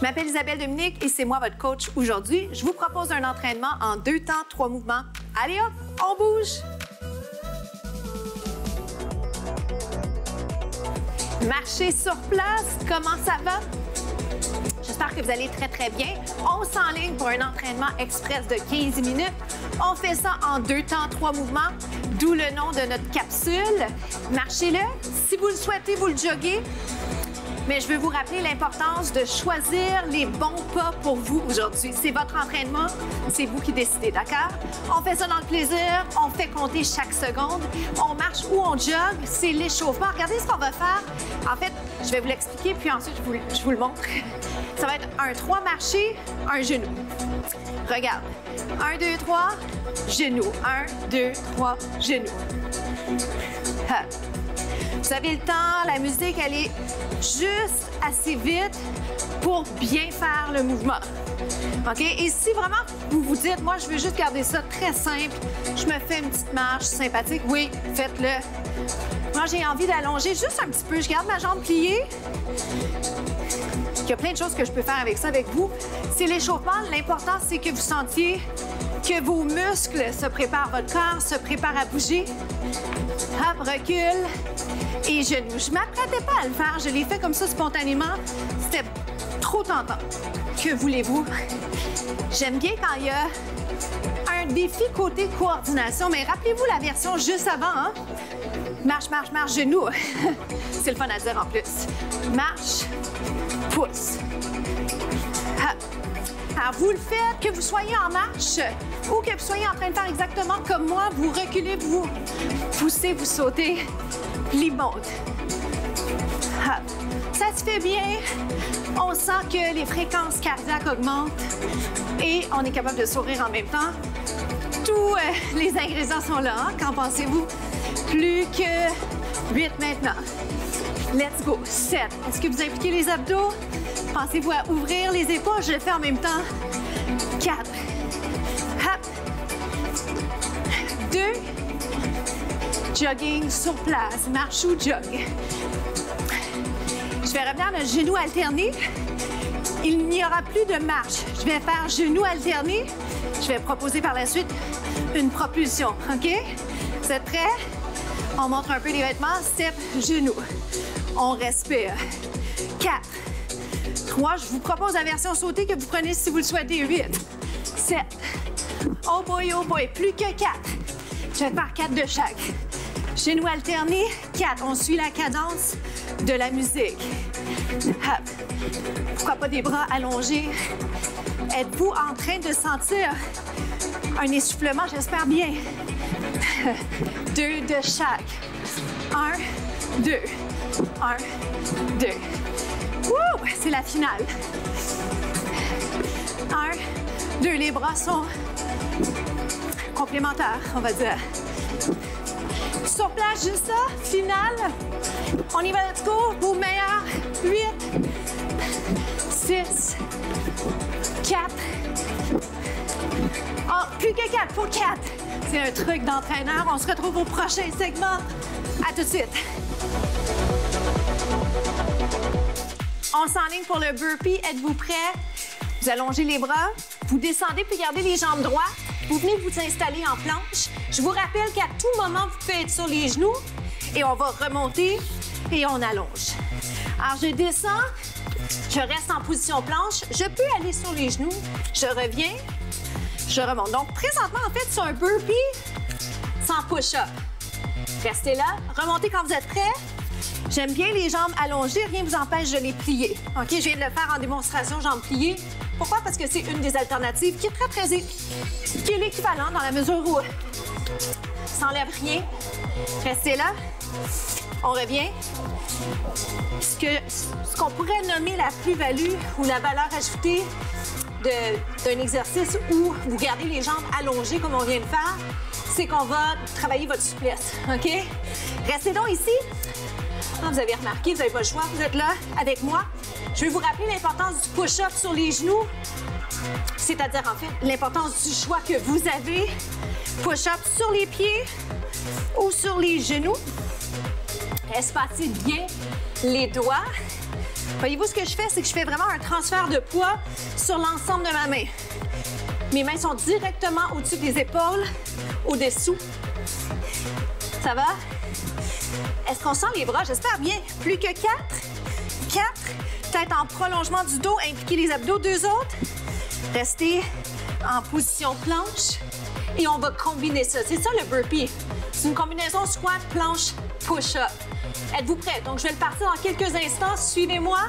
Je m'appelle Isabelle Dominique et c'est moi votre coach aujourd'hui. Je vous propose un entraînement en 2 temps, 3 mouvements. Allez hop, on bouge! Marcher sur place, comment ça va? J'espère que vous allez très, très bien. On s'enligne pour un entraînement express de 15 minutes. On fait ça en 2 temps, 3 mouvements, d'où le nom de notre capsule. Marchez-le. Si vous le souhaitez, vous le joguez. Mais je veux vous rappeler l'importance de choisir les bons pas pour vous aujourd'hui. C'est votre entraînement, c'est vous qui décidez, d'accord? On fait ça dans le plaisir, on fait compter chaque seconde, on marche ou on jogue, c'est l'échauffement. Regardez ce qu'on va faire. En fait, je vais vous l'expliquer, puis ensuite, je vous le montre. Ça va être un 3 marché, un genou. Regarde. 1, 2, 3, genou. 1, 2, 3, genou. Ha. Vous avez le temps, la musique, elle est juste assez vite pour bien faire le mouvement. OK? Et si vraiment vous vous dites, moi, je veux juste garder ça très simple, je me fais une petite marche sympathique, oui, faites-le. Moi, j'ai envie d'allonger juste un petit peu. Je garde ma jambe pliée. Il y a plein de choses que je peux faire avec ça, avec vous. C'est l'échauffement. L'important, c'est que vous sentiez que vos muscles se préparent, votre corps se prépare à bouger. Hop, recule. Et genoux. Je ne m'apprêtais pas à le faire. Je l'ai fait comme ça spontanément. C'était trop tentant. Que voulez-vous? J'aime bien quand il y a un défi côté coordination, mais rappelez-vous la version juste avant, hein? Marche, marche, marche, genou. C'est le fun à dire en plus. Marche, pousse. Hop. Alors, vous le faites, que vous soyez en marche ou que vous soyez en train de faire exactement comme moi, vous reculez, vous poussez, vous sautez, plie, monte. Hop. Ça se fait bien. On sent que les fréquences cardiaques augmentent et on est capable de sourire en même temps. Tous les ingrédients sont là. Hein? Qu'en pensez-vous? Plus que 8 maintenant. Let's go. 7. Est-ce que vous impliquez les abdos? Pensez-vous à ouvrir les épaules? Je le fais en même temps. 4. Hop. 2. Jogging sur place. Marche ou jog. Je vais revenir à notre genou alterné. Il n'y aura plus de marche. Je vais faire genou alterné. Je vais proposer par la suite une propulsion. OK? Vous êtes prêts? On montre un peu les vêtements. Step, genou. On respire. 4. 3. Je vous propose la version sautée que vous prenez si vous le souhaitez. 8. 7. Oh boy, oh boy. Plus que 4. Je vais faire 4 de chaque. Genou alterné. 4. On suit la cadence de la musique. Hop. Pourquoi pas des bras allongés? Êtes-vous en train de sentir un essoufflement? J'espère bien. 2 de chaque. 1, 2. 1, 2. Wouh! C'est la finale. 1, 2. Les bras sont complémentaires, on va dire. Sur place, juste ça. Finale. On y va, let's go. Vos meilleurs. 8, 6, 4. Oh, plus que 4. Pour 4. C'est un truc d'entraîneur. On se retrouve au prochain segment. À tout de suite. On s'enligne pour le burpee. Êtes-vous prêts? Vous allongez les bras. Vous descendez puis gardez les jambes droites. Vous venez vous installer en planche. Je vous rappelle qu'à tout moment, vous pouvez être sur les genoux et on va remonter et on allonge. Alors, je descends. Je reste en position planche. Je peux aller sur les genoux. Je reviens. Je remonte. Donc, présentement, en fait, c'est un burpee sans push-up. Restez là. Remontez quand vous êtes prêts. J'aime bien les jambes allongées. Rien ne vous empêche de les plier. OK? Je viens de le faire en démonstration, jambes pliées. Pourquoi? Parce que c'est une des alternatives qui est qui est l'équivalent dans la mesure où ça n'enlève rien. Restez là. On revient. Ce qu'on pourrait nommer la plus-value ou la valeur ajoutée d'un exercice où vous gardez les jambes allongées comme on vient de faire, c'est qu'on va travailler votre souplesse. OK? Restez donc ici. Ah, vous avez remarqué, vous n'avez pas le choix, vous êtes là avec moi. Je vais vous rappeler l'importance du push-up sur les genoux, c'est-à-dire en fait l'importance du choix que vous avez. Push-up sur les pieds ou sur les genoux. espacez bien les doigts. Voyez-vous, ce que je fais, c'est que je fais vraiment un transfert de poids sur l'ensemble de ma main. Mes mains sont directement au-dessus des épaules, au-dessous. Ça va? Est-ce qu'on sent les bras? J'espère bien. Plus que 4. 4. Tête en prolongement du dos. Impliquez les abdos. 2 autres. Restez en position planche. Et on va combiner ça. C'est ça le burpee. C'est une combinaison squat, planche, push-up. Êtes-vous prêts? Donc, je vais le partir dans quelques instants. Suivez-moi.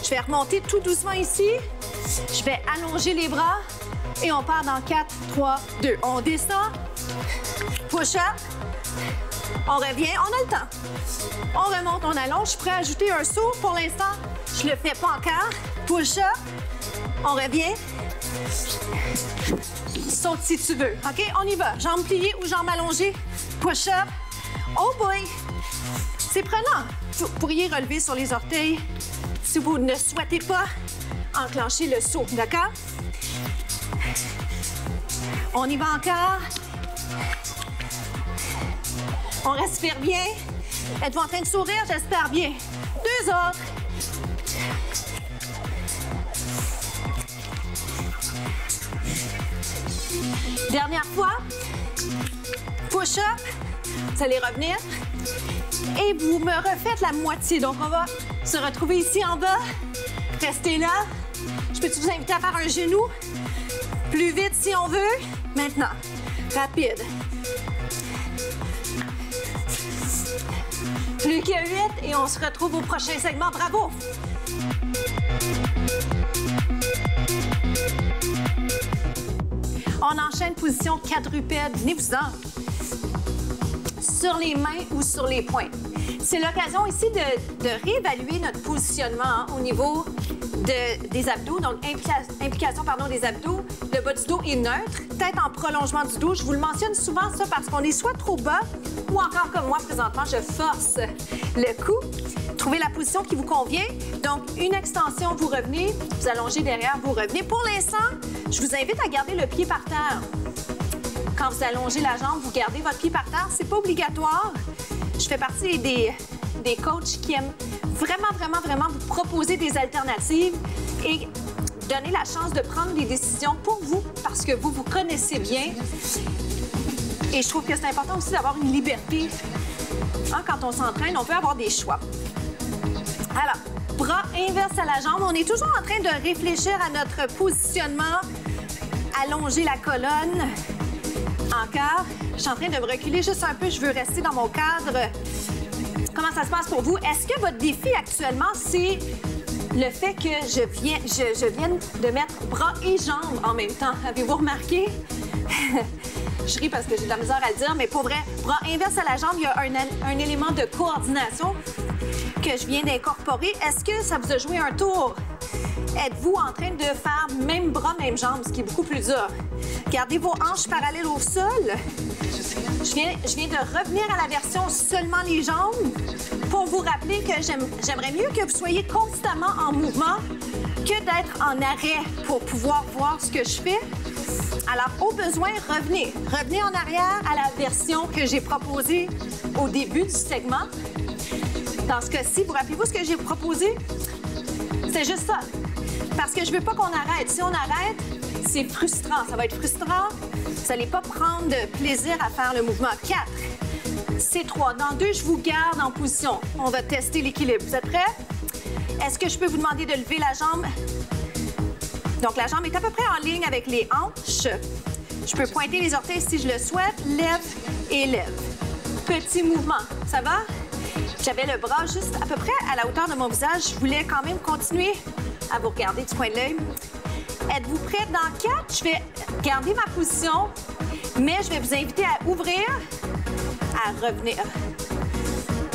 Je vais remonter tout doucement ici. Je vais allonger les bras. Et on part dans 4, 3, 2. On descend. Push-up. On revient. On a le temps. On remonte, on allonge. Je suis prêt à ajouter un saut. Pour l'instant, je le fais pas encore. Push-up. On revient. Saute si tu veux. OK? On y va. Jambes pliées ou jambes allongées. Push-up. Oh boy! C'est prenant. Vous pourriez relever sur les orteils si vous ne souhaitez pas enclencher le saut. D'accord? On y va encore. On respire bien. Êtes-vous en train de sourire? J'espère bien. 2 autres. Dernière fois. Push-up. Vous allez revenir. Et vous me refaites la moitié. Donc, on va se retrouver ici en bas. Restez là. Je peux vous inviter à faire un genou? Plus vite si on veut. Maintenant. Rapide. Plus que 8 et on se retrouve au prochain segment. Bravo! On enchaîne position quadrupède. Venez-vous-en. Sur les mains ou sur les poings. C'est l'occasion ici de réévaluer notre positionnement au niveau des abdos. Donc, implication des abdos. Le bas du dos est neutre. Tête en prolongement du dos. Je vous le mentionne souvent, ça, parce qu'on est soit trop bas ou encore comme moi, présentement, je force le cou. Trouvez la position qui vous convient. Donc, une extension, vous revenez. Vous allongez derrière, vous revenez. Pour l'instant, je vous invite à garder le pied par terre. Quand vous allongez la jambe, vous gardez votre pied par terre. C'est pas obligatoire. Je fais partie des coachs qui aiment vraiment vous proposer des alternatives et donner la chance de prendre des décisions pour vous parce que vous connaissez bien. Et je trouve que c'est important aussi d'avoir une liberté. Hein, quand on s'entraîne, on peut avoir des choix. Alors, bras inverse à la jambe. On est toujours en train de réfléchir à notre positionnement. Allonger la colonne. Encore. Je suis en train de me reculer juste un peu. Je veux rester dans mon cadre. Comment ça se passe pour vous? Est-ce que votre défi actuellement, c'est le fait que je vienne de mettre bras et jambes en même temps? Avez-vous remarqué? Je ris parce que j'ai de la misère à le dire, mais pour vrai, bras inverse à la jambe, il y a un élément de coordination que je viens d'incorporer. Est-ce que ça vous a joué un tour? Êtes-vous en train de faire même bras, même jambes, ce qui est beaucoup plus dur? Gardez vos hanches parallèles au sol. Je viens de revenir à la version seulement les jambes pour vous rappeler que j'aimerais mieux que vous soyez constamment en mouvement que d'être en arrêt pour pouvoir voir ce que je fais. Alors, au besoin, revenez. Revenez en arrière à la version que j'ai proposée au début du segment. Dans ce cas-ci, vous rappelez-vous ce que j'ai proposé? C'est juste ça. Parce que je veux pas qu'on arrête. Si on arrête, c'est frustrant. Ça va être frustrant. Vous n'allez pas prendre de plaisir à faire le mouvement. 4. C'est 3. Dans 2, je vous garde en position. On va tester l'équilibre. Vous êtes prêts? Est-ce que je peux vous demander de lever la jambe? Donc, la jambe est à peu près en ligne avec les hanches. Je peux pointer les orteils si je le souhaite. Lève et lève. Petit mouvement. Ça va? J'avais le bras juste à peu près à la hauteur de mon visage. Je voulais quand même continuer à vous regarder du coin de l'œil. Êtes-vous prêts? Dans 4, je vais garder ma position, mais je vais vous inviter à ouvrir, à revenir,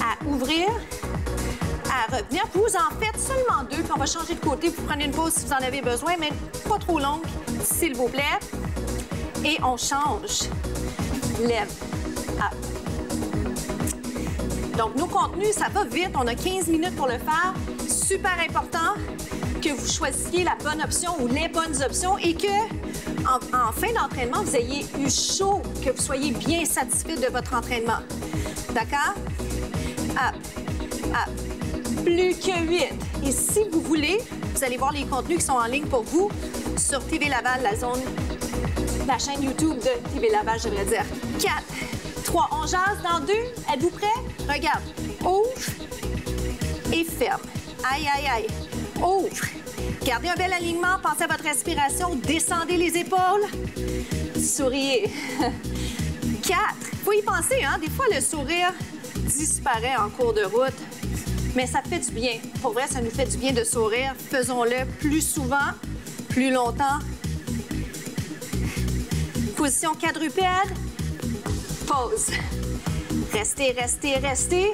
à ouvrir, à revenir. Vous en faites seulement 2, puis on va changer de côté. Vous prenez une pause si vous en avez besoin, mais pas trop longue, s'il vous plaît. Et on change. Lève, up. Donc, nos contenus, ça va vite. On a 15 minutes pour le faire. Super important que vous choisissiez la bonne option ou les bonnes options et que, en fin d'entraînement, vous ayez eu chaud, que vous soyez bien satisfait de votre entraînement. D'accord? Up. à plus que 8. Et si vous voulez, vous allez voir les contenus qui sont en ligne pour vous sur TV Laval, la chaîne YouTube de TV Laval, je devrais dire. 4, 3, on jase dans 2. Êtes-vous prêts? Regarde. Ouvre et ferme. Aïe, aïe, aïe. Ouvre. Gardez un bel alignement. Pensez à votre respiration. Descendez les épaules. Souriez. 4. Il faut y penser, hein? Des fois, le sourire disparaît en cours de route. Mais ça fait du bien. Pour vrai, ça nous fait du bien de sourire. Faisons-le plus souvent, plus longtemps. Position quadrupède. Pause. Restez, restez, restez.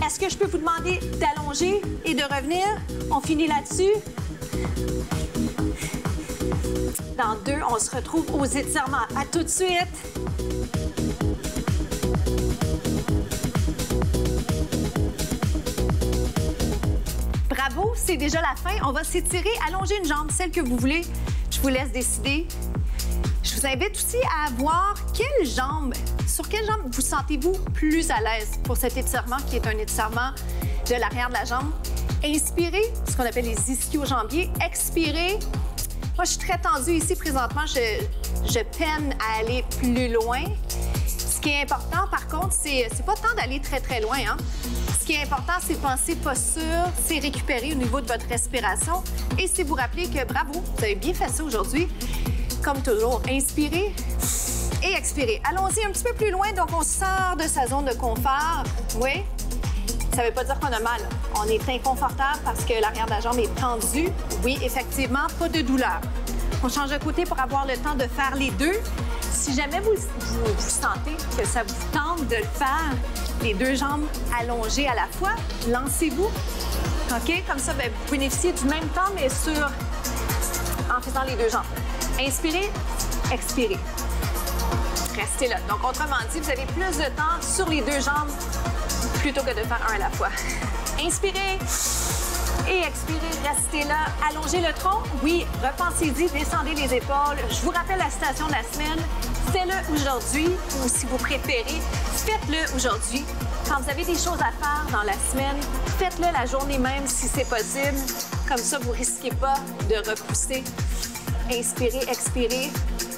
Est-ce que je peux vous demander d'allonger et de revenir? On finit là-dessus. Dans 2, on se retrouve aux étirements. À tout de suite. Bravo, c'est déjà la fin. On va s'étirer, allonger une jambe, celle que vous voulez. Je vous laisse décider. Je vous invite aussi à voir sur quelle jambe vous sentez-vous plus à l'aise pour cet étirement qui est un étirement de l'arrière de la jambe. Inspirez, ce qu'on appelle les ischio-jambiers. Expirez. Moi, je suis très tendue ici présentement. Je peine à aller plus loin. Ce qui est important, par contre, c'est pas tant d'aller très, très loin, hein? Ce qui est important, c'est penser posture, c'est récupérer au niveau de votre respiration. Et c'est vous rappeler que bravo, vous avez bien fait ça aujourd'hui. Comme toujours, inspirez et expirez. Allons-y un petit peu plus loin, donc on sort de sa zone de confort. Oui, ça ne veut pas dire qu'on a mal. On est inconfortable parce que l'arrière de la jambe est tendue. Oui, effectivement, pas de douleur. On change de côté pour avoir le temps de faire les deux. Si jamais vous sentez que ça vous tente de le faire, les deux jambes allongées à la fois, lancez-vous. OK? Comme ça, bien, vous bénéficiez du même temps, mais en faisant les deux jambes. Inspirez, expirez. Restez là. Donc, autrement dit, vous avez plus de temps sur les deux jambes plutôt que de faire un à la fois. Inspirez et expirez. Restez là. Allongez le tronc. Oui, repensez-y, descendez les épaules. Je vous rappelle la citation de la semaine. Faites-le aujourd'hui ou si vous préférez, faites-le aujourd'hui. Quand vous avez des choses à faire dans la semaine, faites-le la journée même si c'est possible. Comme ça, vous ne risquez pas de repousser. Inspirez, expirez.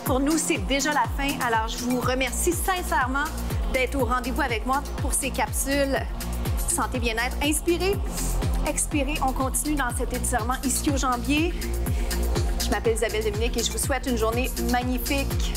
Pour nous, c'est déjà la fin. Alors, je vous remercie sincèrement d'être au rendez-vous avec moi pour ces capsules santé bien-être. Inspirez, expirez. On continue dans cet étirement ischio-jambier. Je m'appelle Isabelle Dominique et je vous souhaite une journée magnifique.